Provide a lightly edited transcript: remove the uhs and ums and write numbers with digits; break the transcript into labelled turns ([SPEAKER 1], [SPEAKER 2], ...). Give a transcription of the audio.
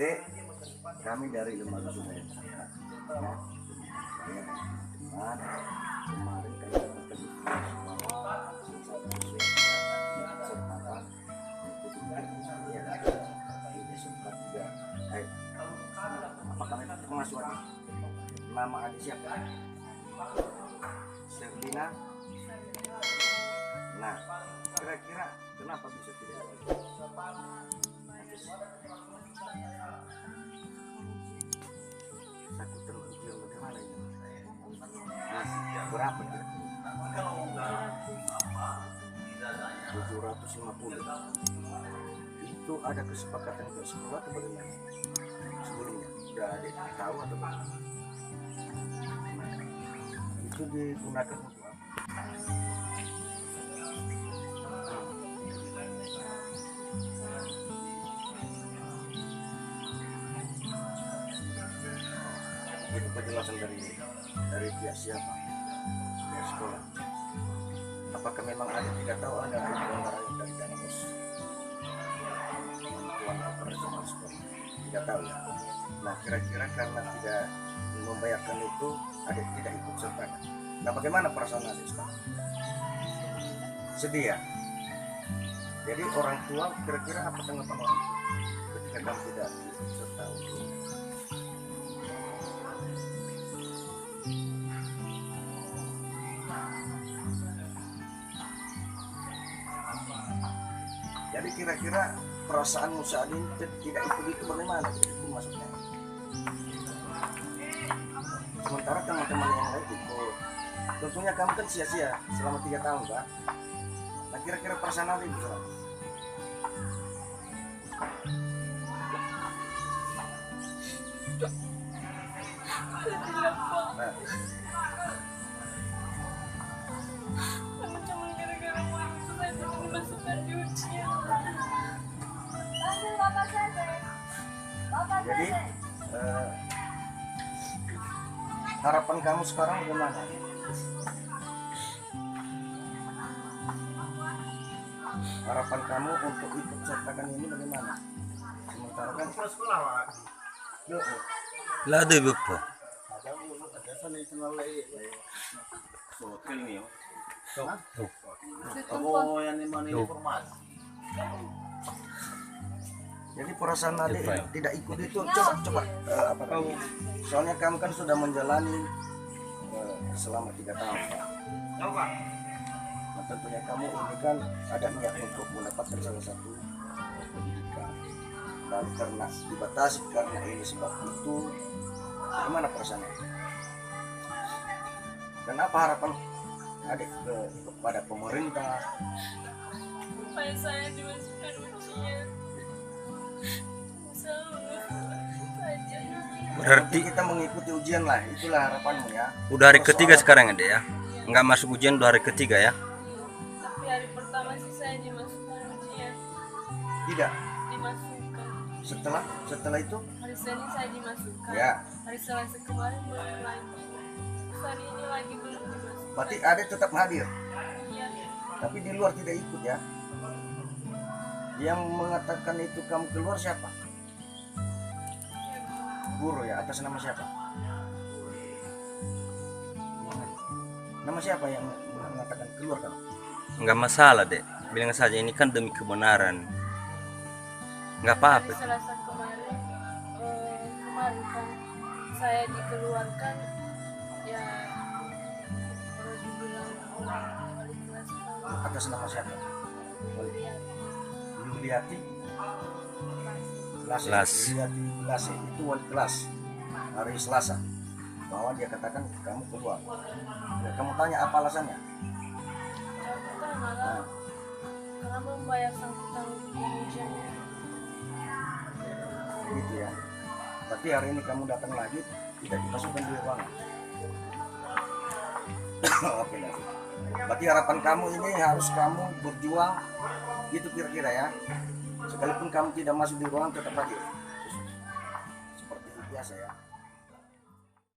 [SPEAKER 1] PT kami dari Lembaga Sumber Daya. Nah, saya teman kemarin kami ketemu bahwa kesempatan ini sempat juga. Apakah memang termasuk nama adik siapa? Servina. Nah, kira-kira kenapa bisa tidak? Satu terus yang bagaimana ini? Nah, berapa kira? 750. Itu ada kesepakatan ke sekolah atau bagaimana? Sebelumnya sudah ada yang tahu atau bagaimana? Itu digunakan untuk apa? Itu penjelasan dari pihak siapa? Pihak sekolah. Apakah memang ada tidak tahu ada pelanggaran dari dana bos bantuan operasional sekolah? Tidak tahu ya. Nah, kira-kira karena tidak membayarkan itu adik tidak ikut serta. Nah, bagaimana perasaan adik sekarang? Sedih ya. Jadi orang tua kira-kira apa tanggapan orang tua ketika kamu tidak ikut serta untuk jadi kira-kira perasaanmu saat ini tidak ikut itu bagaimana? Itu maksudnya. Sementara teman-teman yang lain ikut. Tentunya kamu kan sia-sia selama 3 tahun kan? Nah, kira-kira perasaan apa itu? Nah.
[SPEAKER 2] Cuma gara-gara mau itu saya tidak dimasukkan di ujian.
[SPEAKER 1] Jadi harapan kamu sekarang bagaimana? Harapan kamu untuk ikut sertakan ini bagaimana? Sementara kan sekolah Pak.
[SPEAKER 3] Lah ada bepo.
[SPEAKER 1] Ada sana itu nalai. Hotel nih. Oh, yang di mana informasi? Jadi perasaan adik tidak ikut itu coba apa kamu? Soalnya kamu kan sudah menjalani selama 3 tahun Pak. Nah, tentunya kamu ini kan ada niat untuk mendapatkan salah satu pendidikan. Dan karena dibatasi karena ini sebab itu, bagaimana perasaannya? Dan apa harapan adik kepada pemerintah?
[SPEAKER 2] Supaya saya dimasukkan ujian.
[SPEAKER 1] Berarti kita mengikuti ujian lah, itulah harapanmu ya.
[SPEAKER 3] Udah hari ketiga sekarang ada ya? Nggak masuk ujian udah hari ketiga ya?
[SPEAKER 2] Tapi hari pertama sih saya dimasukkan ujian.
[SPEAKER 1] Tidak.
[SPEAKER 2] Dimasukkan.
[SPEAKER 1] Setelah itu?
[SPEAKER 2] Hari Senin saya dimasukkan.
[SPEAKER 1] Ya.
[SPEAKER 2] Hari Selasa kemarin belum lagi. Terus hari ini lagi belum dimasukkan.
[SPEAKER 1] Berarti adik tetap hadir.
[SPEAKER 2] Iya.
[SPEAKER 1] Tapi di luar tidak ikut ya. Yang mengatakan itu kamu keluar siapa? Guru ya, atas nama siapa? Nama siapa yang mengatakan keluar kamu?
[SPEAKER 3] Nggak masalah deh, bilang saja ini kan demi kebenaran. Nggak apa-apa.
[SPEAKER 2] Hari Selasa kemarin, kemarin kan saya dikeluarkan ya kalau dibilang wali kelas kan
[SPEAKER 1] Atas nama siapa? Yuliati Lase. Yuliati Lase itu wali kelas hari Selasa bahwa dia katakan kamu keluar. Ya, kamu tanya apa alasannya?
[SPEAKER 2] kita malah karena membayar sangkutan ujiannya.
[SPEAKER 1] Gitu ya. Tapi hari ini kamu datang lagi tidak dimasukkan di ruangan. Oke lah. Berarti harapan kamu ini harus kamu berjuang gitu kira-kira ya. Sekalipun kamu tidak masuk di ruangan tetap lagi. Seperti itu biasa ya.